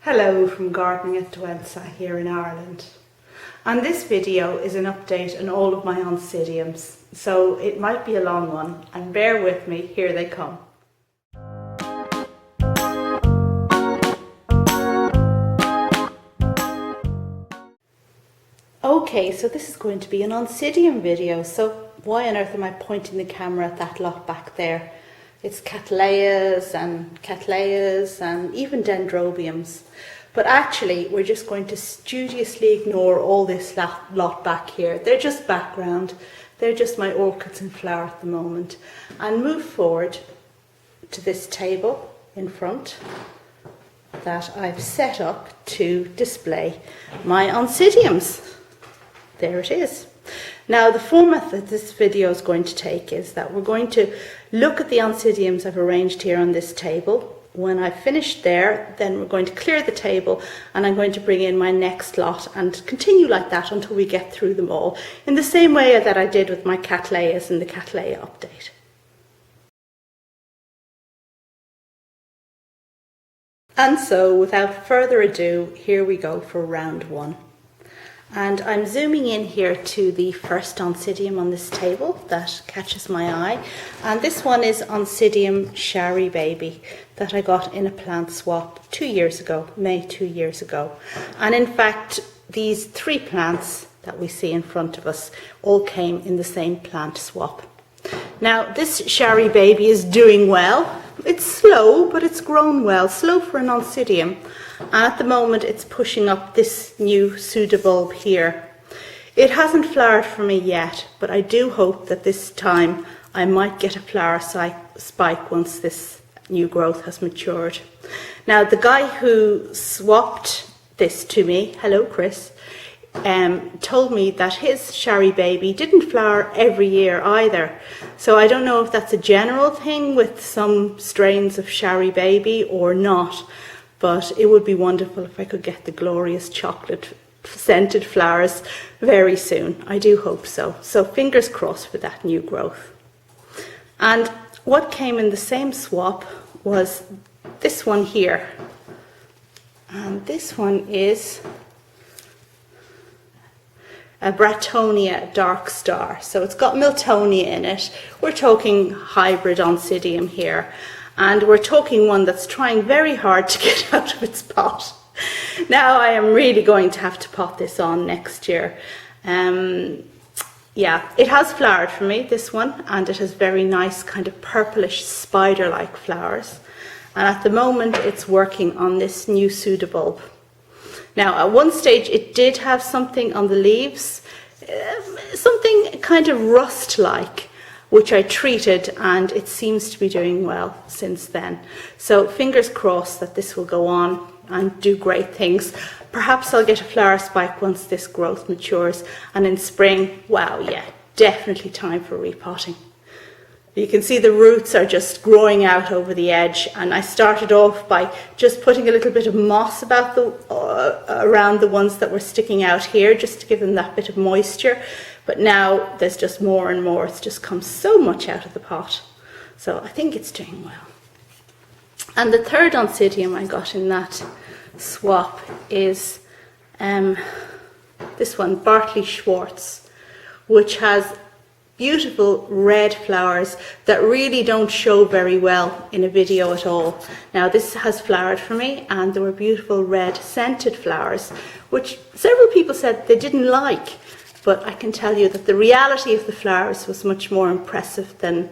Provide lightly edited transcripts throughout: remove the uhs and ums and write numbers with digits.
Hello from gardening at Chian-Tzy here in Ireland. And this video is an update on all of my Oncidiums, so it might be a long one, and bear with me, here they come. Okay, so this is going to be an Oncidium video, so why on earth am I pointing the camera at that lot back there? It's Cattleyas and even Dendrobiums. But actually, we're just going to studiously ignore all this lot back here. They're just background. They're just my orchids in flower at the moment. And move forward to this table in front that I've set up to display my Oncidiums. There it is. Now, the format that this video is going to take is that we're going to look at the Oncidiums I've arranged here on this table. When I've finished there, then we're going to clear the table and I'm going to bring in my next lot and continue like that until we get through them all, in the same way that I did with my Cattleyas in the Cattleya update. And so, without further ado, here we go for round one. And I'm zooming in here to the first Oncidium on this table that catches my eye. And this one is Oncidium Sharry baby that I got in a plant swap 2 years ago, May 2 years ago. And in fact, these three plants that we see in front of us all came in the same plant swap. Now, this Sharry baby is doing well. It's slow, but it's grown well. Slow for an Oncidium. And at the moment it's pushing up this new pseudobulb here. It hasn't flowered for me yet, but I do hope that this time I might get a flower spike once this new growth has matured. Now, the guy who swapped this to me, hello Chris, told me that his Sharry baby didn't flower every year either. So I don't know if that's a general thing with some strains of Sharry baby or not. But it would be wonderful if I could get the glorious chocolate scented flowers very soon. I do hope so. So fingers crossed for that new growth. And what came in the same swap was this one here. And this one is a Bratonia dark star. So it's got Miltonia in it. We're talking hybrid Oncidium here. And we're talking one that's trying very hard to get out of its pot. Now I am really going to have to pot this on next year. Yeah, it has flowered for me, this one, and it has very nice kind of purplish spider-like flowers. And at the moment it's working on this new pseudobulb. Now, at one stage it did have something on the leaves, something kind of rust-like, which I treated, and it seems to be doing well since then. So fingers crossed that this will go on and do great things. Perhaps I'll get a flower spike once this growth matures, and in spring, wow, yeah, definitely time for repotting. You can see the roots are just growing out over the edge, and I started off by just putting a little bit of moss about around the ones that were sticking out here, just to give them that bit of moisture. But now there's just more and more. It's just come so much out of the pot. So I think it's doing well. And the third Oncidium I got in that swap is this one, Bartley Schwartz, which has beautiful red flowers that really don't show very well in a video at all. Now, this has flowered for me, and there were beautiful red scented flowers, which several people said they didn't like. But I can tell you that the reality of the flowers was much more impressive than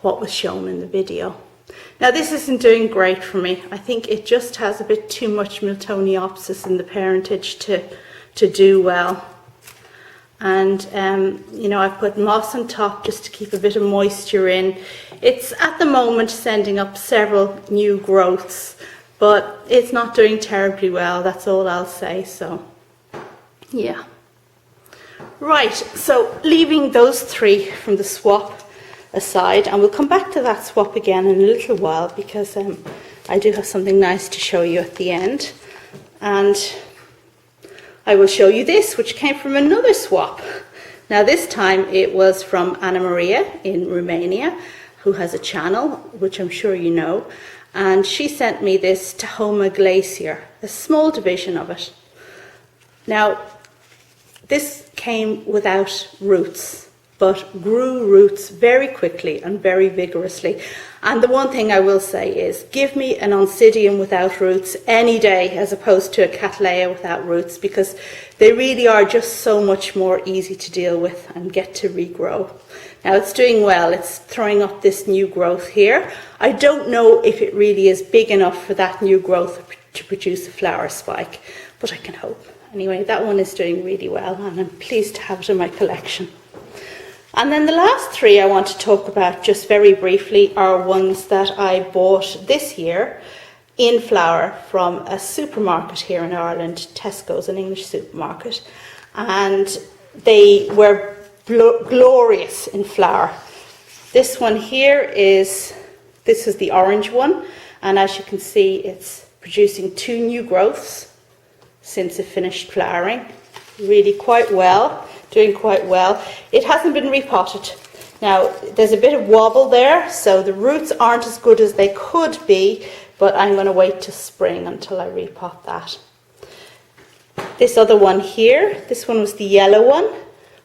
what was shown in the video. Now, this isn't doing great for me. I think it just has a bit too much Miltoniopsis in the parentage to do well. And, you know, I've put moss on top just to keep a bit of moisture in. It's at the moment sending up several new growths, but it's not doing terribly well. That's all I'll say. So, yeah. Right, so leaving those three from the swap aside, and we'll come back to that swap again in a little while because I do have something nice to show you at the end. And I will show you this, which came from another swap. Now, this time it was from Anna Maria in Romania, who has a channel, which I'm sure you know. and she sent me this Tahoma Glacier, a small division of it. Now, this came without roots, but grew roots very quickly and very vigorously. And the one thing I will say is, give me an Oncidium without roots any day as opposed to a Cattleya without roots, because they really are just so much more easy to deal with and get to regrow. Now it's doing well, it's throwing up this new growth here. I don't know if it really is big enough for that new growth to produce a flower spike, but I can hope. Anyway, that one is doing really well and I'm pleased to have it in my collection. And then the last three I want to talk about just very briefly are ones that I bought this year in flower from a supermarket here in Ireland. Tesco's, an English supermarket, and they were glorious in flower. This one here is the orange one, and as you can see it's producing 2 new growths since it finished flowering. Really quite well, doing quite well. It hasn't been repotted. Now there's a bit of wobble there, so the roots aren't as good as they could be, but I'm going to wait till spring until I repot that. This other one here, this one was the yellow one.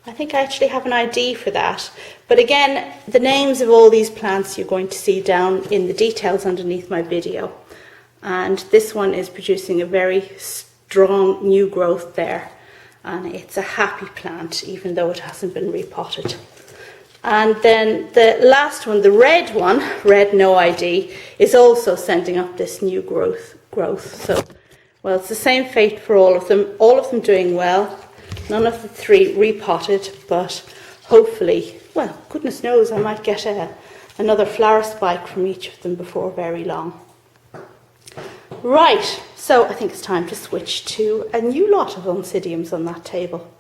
I think I actually have an ID for that. But again, the names of all these plants you're going to see down in the details underneath my video. And this one is producing a very strong new growth there. And it's a happy plant, even though it hasn't been repotted. And then the last one, the red one, red no ID, is also sending up this new growth. So, well, it's the same fate for all of them doing well. None of the 3 repotted, but hopefully, well, goodness knows, I might get another flower spike from each of them before very long. Right, so I think it's time to switch to a new lot of Oncidiums on that table.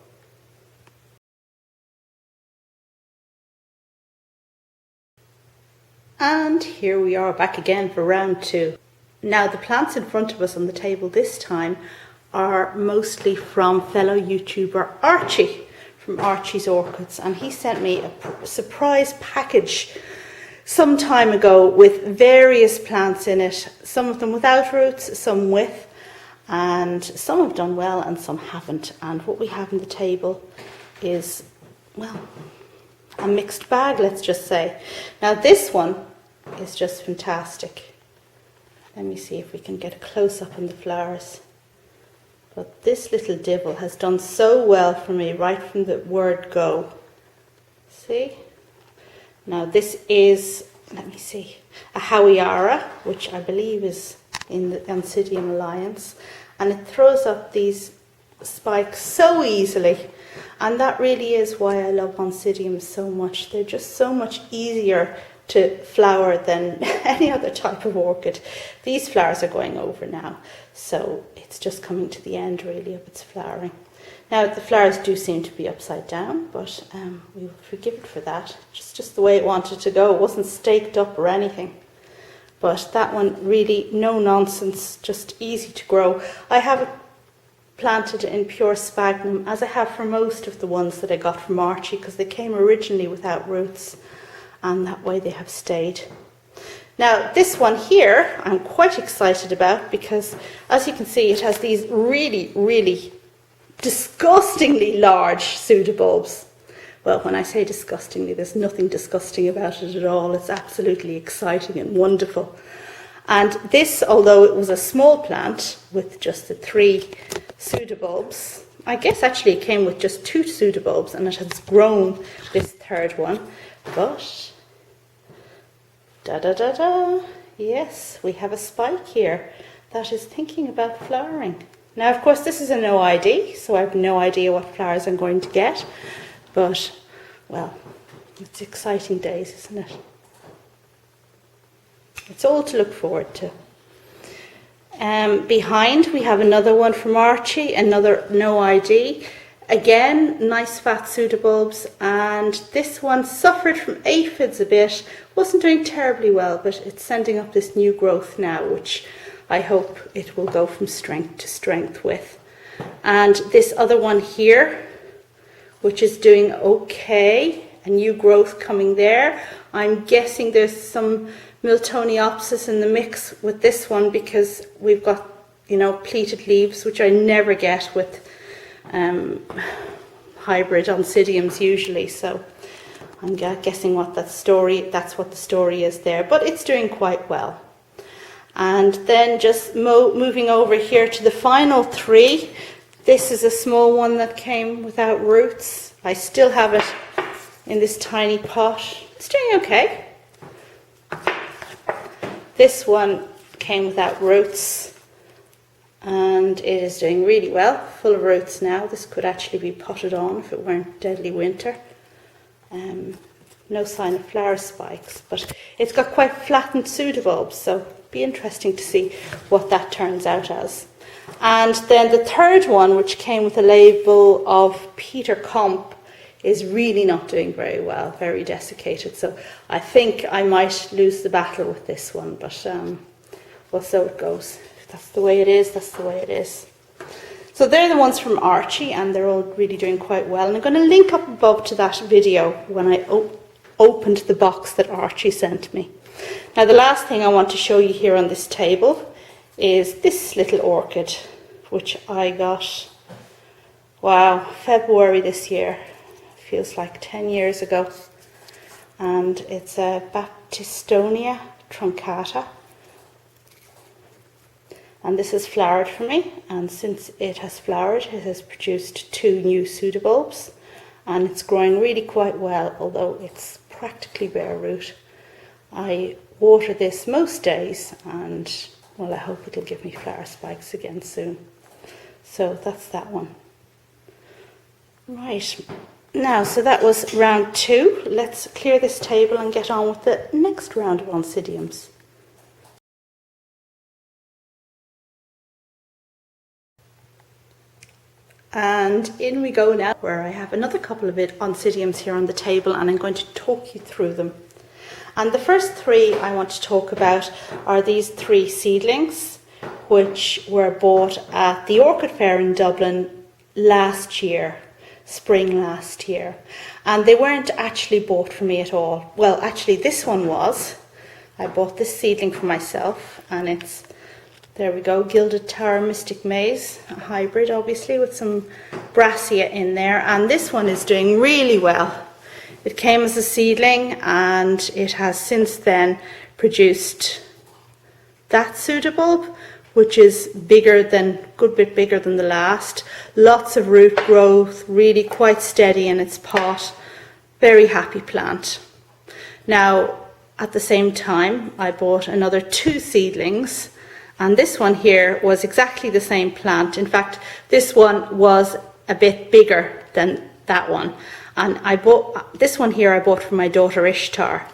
And here we are back again for round 2. Now the plants in front of us on the table this time are mostly from fellow YouTuber Archie, from Archie's Orchids, and he sent me a surprise package some time ago with various plants in it, some of them without roots, some with, and some have done well and some haven't. And what we have on the table is, well, a mixed bag, let's just say. Now this one is just fantastic. Let me see if we can get a close-up on the flowers. But this little dibble has done so well for me right from the word go. See? Now this is, let me see, a Howeara, which I believe is in the Oncidium Alliance. And it throws up these spikes so easily. And that really is why I love Oncidiums so much. They're just so much easier to flower than any other type of orchid. These flowers are going over now, so it's just coming to the end really of its flowering. Now the flowers do seem to be upside down, but we will forgive it for that. Just the way it wanted to go. It wasn't staked up or anything. But that one really no nonsense, just easy to grow. I have it planted in pure sphagnum, as I have for most of the ones that I got from Archie, because they came originally without roots, and that way they have stayed. Now this one here I'm quite excited about, because as you can see it has these really disgustingly large pseudobulbs. Well, when I say disgustingly, there's nothing disgusting about it at all. It's absolutely exciting and wonderful. And this, although it was a small plant with just the 3 pseudobulbs, I guess actually it came with just 2 pseudobulbs, and it has grown this 3rd one. But yes, we have a spike here that is thinking about flowering. Now, of course, this is a no ID, so I have no idea what flowers I'm going to get. But, well, it's exciting days, isn't it? It's all to look forward to. Behind, we have another one from Archie, another no ID. Again, nice fat pseudobulbs, and this one suffered from aphids a bit. Wasn't doing terribly well, but it's sending up this new growth now, which I hope it will go from strength to strength with. And this other one here, which is doing okay, a new growth coming there. I'm guessing there's some Miltoniopsis in the mix with this one because we've got, you know, pleated leaves, which I never get with hybrid Oncidiums usually. So I'm guessing that's what the story is there, but it's doing quite well. And then just moving over here to the final three. This is a small one that came without roots. I still have it in this tiny pot. It's doing okay. This one came without roots and it is doing really well, full of roots now. This could actually be potted on if it weren't deadly winter. No sign of flower spikes, but it's got quite flattened pseudobulbs, so be interesting to see what that turns out as. And then the third one, which came with a label of Peter Komp, is really not doing very well, very desiccated. So I think I might lose the battle with this one, but well, so it goes. If that's the way it is, that's the way it is. So they're the ones from Archie, and they're all really doing quite well. And I'm going to link up above to that video when I opened the box that Archie sent me. Now the last thing I want to show you here on this table is this little orchid, which I got, wow, February this year. Feels like 10 years ago. And it's a Baptistonia truncata. And this has flowered for me, and since it has flowered, it has produced 2 new pseudobulbs, and it's growing really quite well, although it's practically bare root. I water this most days, and well, I hope it'll give me flower spikes again soon. So that's that one. Right, now, so that was round 2. Let's clear this table and get on with the next round of Oncidiums. And in we go now, where I have another couple of Oncidiums here on the table, and I'm going to talk you through them. And the first 3 I want to talk about are these 3 seedlings, which were bought at the Orchid Fair in Dublin last year, spring last year. And they weren't actually bought for me at all. Well, actually this one was. I bought this seedling for myself, and it's, there we go, Gilded Tower Mystic Maze, a hybrid obviously with some Brascia in there, and this one is doing really well. It came as a seedling and it has since then produced that pseudobulb, which is good bit bigger than the last. Lots of root growth, really quite steady in its pot. Very happy plant. Now, at the same time, I bought another 2 seedlings. And this one here was exactly the same plant. In fact, this one was a bit bigger than that one. And I bought this one here, I bought for my daughter Ishtar.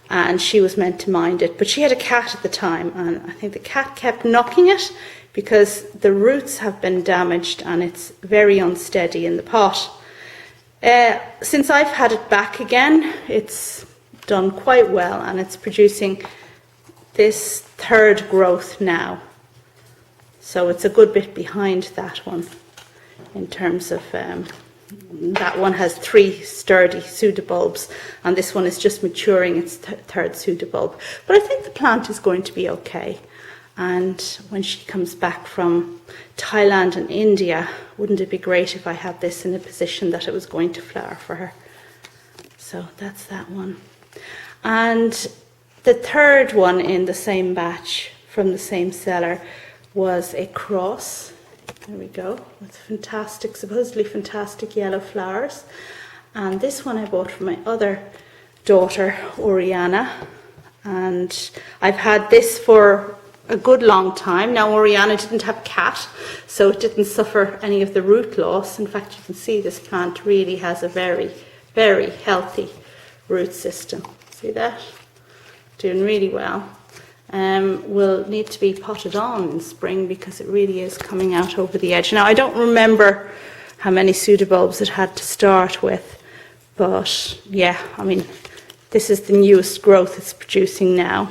And she was meant to mind it. But she had a cat at the time. And I think the cat kept knocking it because the roots have been damaged and it's very unsteady in the pot. Since I've had it back again, it's done quite well and it's producing this 3rd growth now, so it's a good bit behind that one in terms of that one has 3 sturdy pseudobulbs and this one is just maturing its 3rd pseudobulb. But I think the plant is going to be okay, and when she comes back from Thailand and India, wouldn't it be great if I had this in a position that it was going to flower for her. So that's that one. And the 3rd one in the same batch from the same seller was a cross. There we go, with fantastic, supposedly fantastic yellow flowers. And this one I bought for my other daughter, Oriana. And I've had this for a good long time. Now, Oriana didn't have a cat, so it didn't suffer any of the root loss. In fact, you can see this plant really has a very, very healthy root system. See that? Doing really well. Will need to be potted on in spring because it really is coming out over the edge. Now, I don't remember how many pseudobulbs it had to start with, but yeah, I mean, this is the newest growth it's producing now.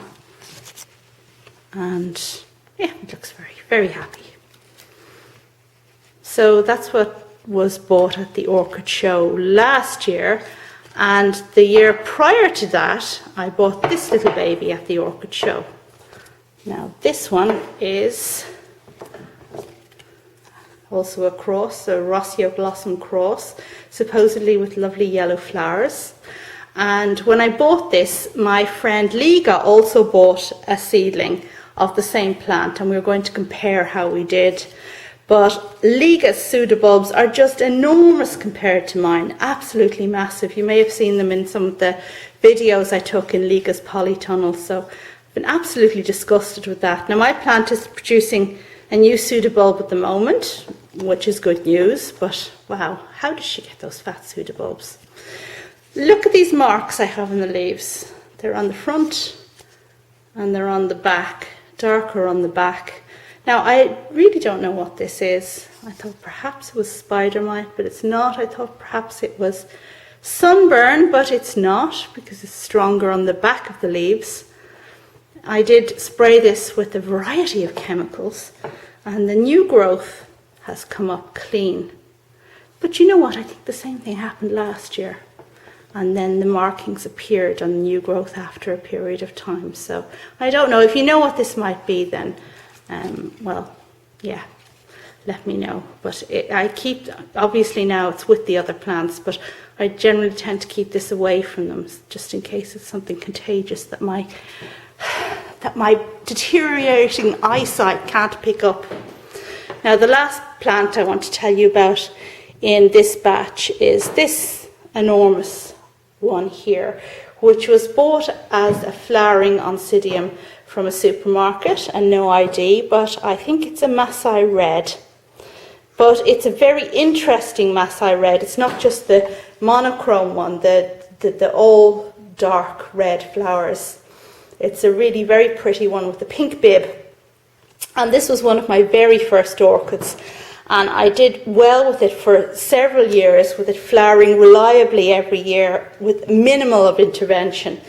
And yeah, it looks very, very happy. So that's what was bought at the Orchid Show last year. And the year prior to that, I bought this little baby at the orchid show. Now this one is also a cross, a Rossioglossum cross, supposedly with lovely yellow flowers. And when I bought this, my friend Liga also bought a seedling of the same plant, and we were going to compare how we did. But Liga's pseudobulbs are just enormous compared to mine, absolutely massive. You may have seen them in some of the videos I took in Liga's polytunnel, so I've been absolutely disgusted with that. Now my plant is producing a new pseudobulb at the moment, which is good news, but wow, how did she get those fat pseudobulbs? Look at these marks I have on the leaves. They're on the front and they're on the back, darker on the back. Now, I really don't know what this is. I thought perhaps it was spider mite, but it's not. I thought perhaps it was sunburn, but it's not, because it's stronger on the back of the leaves. I did spray this with a variety of chemicals, and the new growth has come up clean. But you know what? I think the same thing happened last year. And then the markings appeared on the new growth after a period of time. So I don't know. If you know what this might be, then well, yeah, let me know. But I keep, obviously now it's with the other plants, but I generally tend to keep this away from them, just in case it's something contagious that my deteriorating eyesight can't pick up. Now the last plant I want to tell you about in this batch is this enormous one here, which was bought as a flowering Oncidium from a supermarket and no ID, but I think it's a Masai Red. But it's a very interesting Masai Red. It's not just the monochrome one, the all dark red flowers. It's a really very pretty one with a pink bib. And this was one of my very first orchids. And I did well with it for several years, with it flowering reliably every year with minimal of intervention.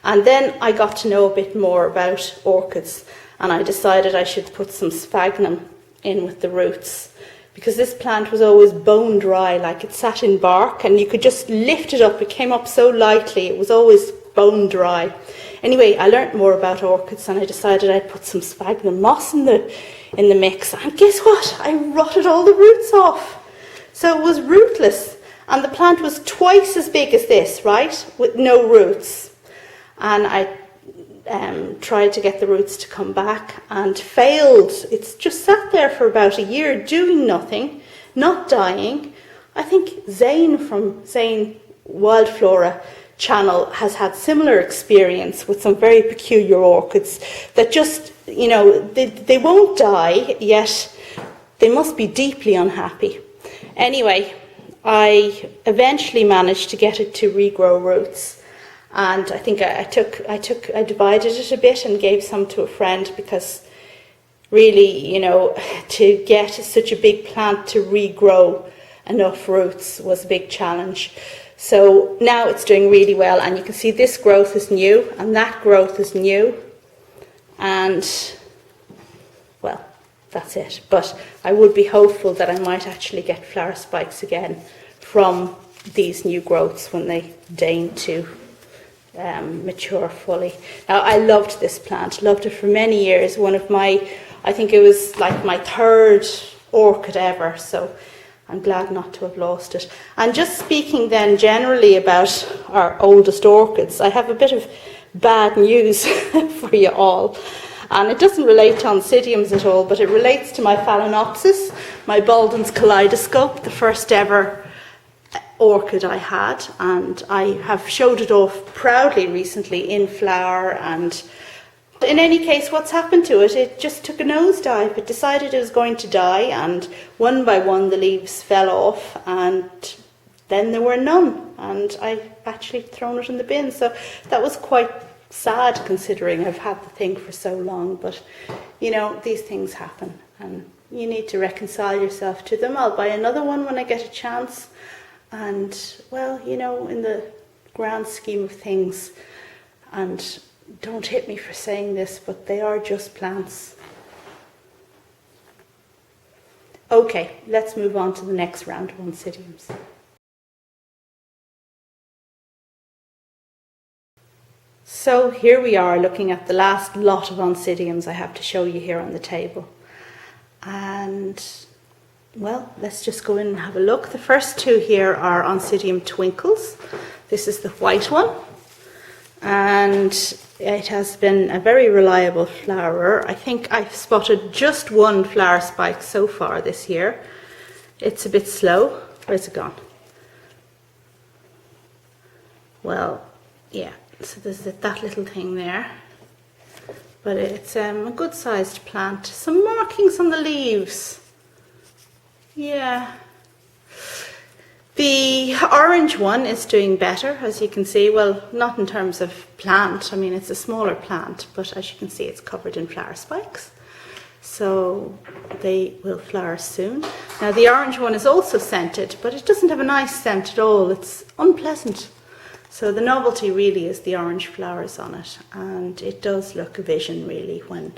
And then I got to know a bit more about orchids, and I decided I should put some sphagnum in with the roots, because this plant was always bone dry, like it sat in bark and you could just lift it up. It came up so lightly, it was always bone dry. Anyway, I learnt more about orchids and I decided I'd put some sphagnum moss in the mix, and guess what? I rotted all the roots off. So it was rootless, and the plant was twice as big as this, right, with no roots. And I tried to get the roots to come back and failed. It's just sat there for about a year doing nothing, not dying. I think Zane from Zane Wildflora channel has had similar experience with some very peculiar orchids that just, you know, they won't die, yet they must be deeply unhappy. Anyway, I eventually managed to get it to regrow roots. And I think I divided it a bit and gave some to a friend, because really, you know, to get such a big plant to regrow enough roots was a big challenge. So now it's doing really well, and you can see this growth is new and that growth is new, and well, that's it. But I would be hopeful that I might actually get flower spikes again from these new growths when they deign to mature fully. Now, I loved this plant, loved it for many years. One of my, I think it was like my third orchid ever, so I'm glad not to have lost it. And just speaking then generally about our oldest orchids, I have a bit of bad news for you all. And it doesn't relate to Oncidiums at all, but it relates to my Phalaenopsis, my Baldwin's kaleidoscope, the first ever orchid I had, and I have showed it off proudly recently in flower. And in any case, what's happened to it? It just took a nosedive. It decided it was going to die, and one by one the leaves fell off, and then there were none, and I actually thrown it in the bin. So that was quite sad, considering I've had the thing for so long. But you know, these things happen and you need to reconcile yourself to them. I'll buy another one when I get a chance. And well, you know, in the grand scheme of things, and don't hit me for saying this, but they are just plants. Okay, let's move on to the next round of Oncidiums. So here we are looking at the last lot of Oncidiums I have to show you here on the table. And well, let's just go in and have a look. The first two here are Oncidium Twinkles. This is the white one, and it has been a very reliable flowerer. I think I've spotted just one flower spike so far this year. It's a bit slow. Where's it gone? Well, yeah, so there's that little thing there. But it's a good sized plant. Some markings on the leaves. Yeah. The orange one is doing better, as you can see. Well, not in terms of plant. I mean, it's a smaller plant, but as you can see, it's covered in flower spikes. So they will flower soon. Now, the orange one is also scented, but it doesn't have a nice scent at all. It's unpleasant. So the novelty really is the orange flowers on it, and it does look a vision really when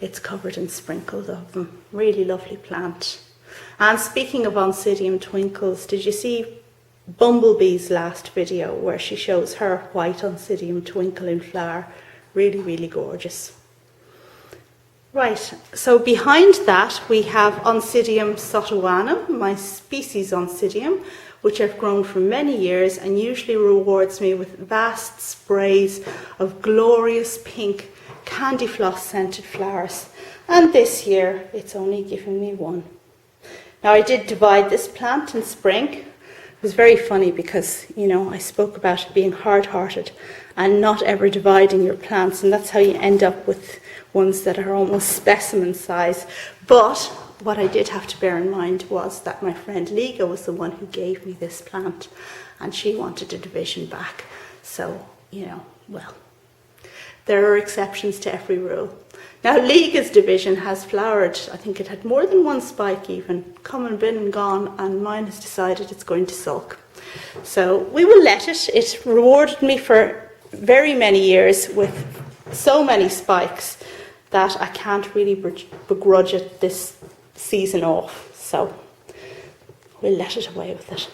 it's covered and sprinkled of them. Really lovely plant. And speaking of Oncidium Twinkles, did you see Bumblebee's last video where she shows her white Oncidium Twinkle in flower? Really, really gorgeous. Right, so behind that we have Oncidium sotoanum, my species Oncidium, which I've grown for many years and usually rewards me with vast sprays of glorious pink candy floss scented flowers. And this year it's only given me one. Now, I did divide this plant in spring. It was very funny because, you know, I spoke about being hard-hearted and not ever dividing your plants, and that's how you end up with ones that are almost specimen size. But what I did have to bear in mind was that my friend Liga was the one who gave me this plant, and she wanted a division back. So, you know, well, there are exceptions to every rule. Now, Liga's division has flowered. I think it had more than one spike even, come and been and gone, and mine has decided it's going to sulk. So we will let it. It rewarded me for very many years with so many spikes that I can't really begrudge it this season off. So we'll let it away with it.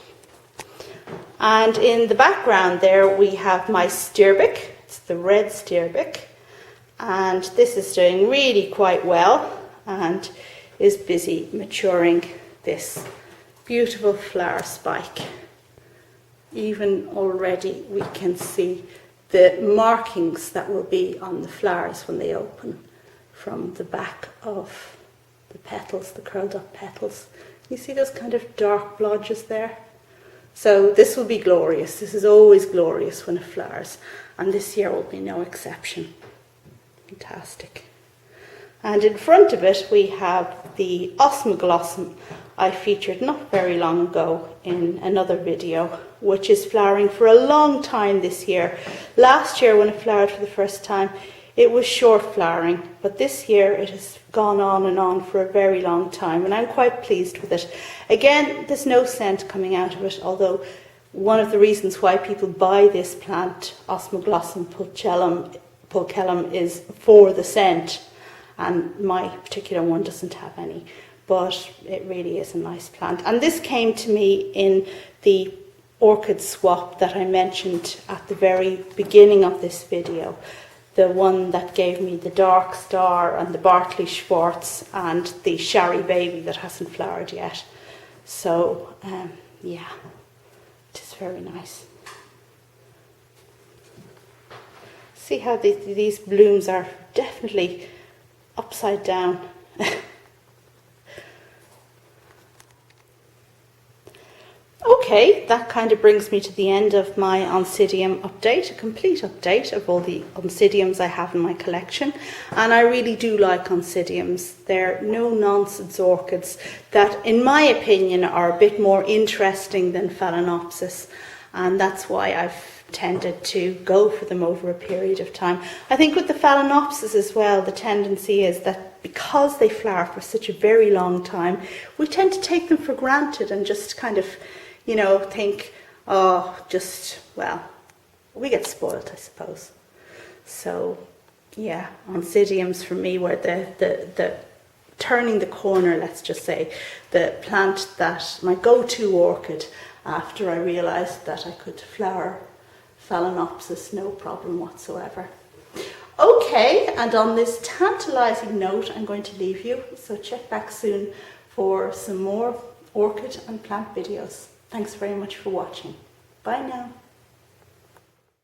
And in the background there we have my Stirbic. It's the red Stirbic. And this is doing really quite well and is busy maturing this beautiful flower spike. Even already we can see the markings that will be on the flowers when they open from the back of the petals, the curled up petals. You see those kind of dark blotches there? So this will be glorious. This is always glorious when it flowers, and this year will be no exception. Fantastic. And in front of it we have the Osmoglossum I featured not very long ago in another video, which is flowering for a long time this year. Last year when it flowered for the first time, it was short flowering, but this year it has gone on and on for a very long time, and I'm quite pleased with it. Again, there's no scent coming out of it, although one of the reasons why people buy this plant, Osmoglossum pulchellum, is for the scent, and my particular one doesn't have any, but it really is a nice plant. And this came to me in the orchid swap that I mentioned at the very beginning of this video, the one that gave me the dark star and the Bartley Schwartz and the Sharry baby that hasn't flowered yet. So yeah, it is very nice. See how these blooms are definitely upside down. Okay, that kind of brings me to the end of my Oncidium update, a complete update of all the Oncidiums I have in my collection. And I really do like Oncidiums. They're no-nonsense orchids that, in my opinion, are a bit more interesting than Phalaenopsis. And that's why I've tended to go for them over a period of time. I think with the Phalaenopsis as well, the tendency is that because they flower for such a very long time, we tend to take them for granted and just kind of, you know, think, oh, just, well, we get spoiled, I suppose. So, yeah, Oncidiums for me were the turning the corner, let's just say, the plant that, my go-to orchid after I realised that I could flower Phalaenopsis no problem whatsoever. Okay, and on this tantalizing note, I'm going to leave you. So check back soon for some more orchid and plant videos. Thanks very much for watching. Bye now.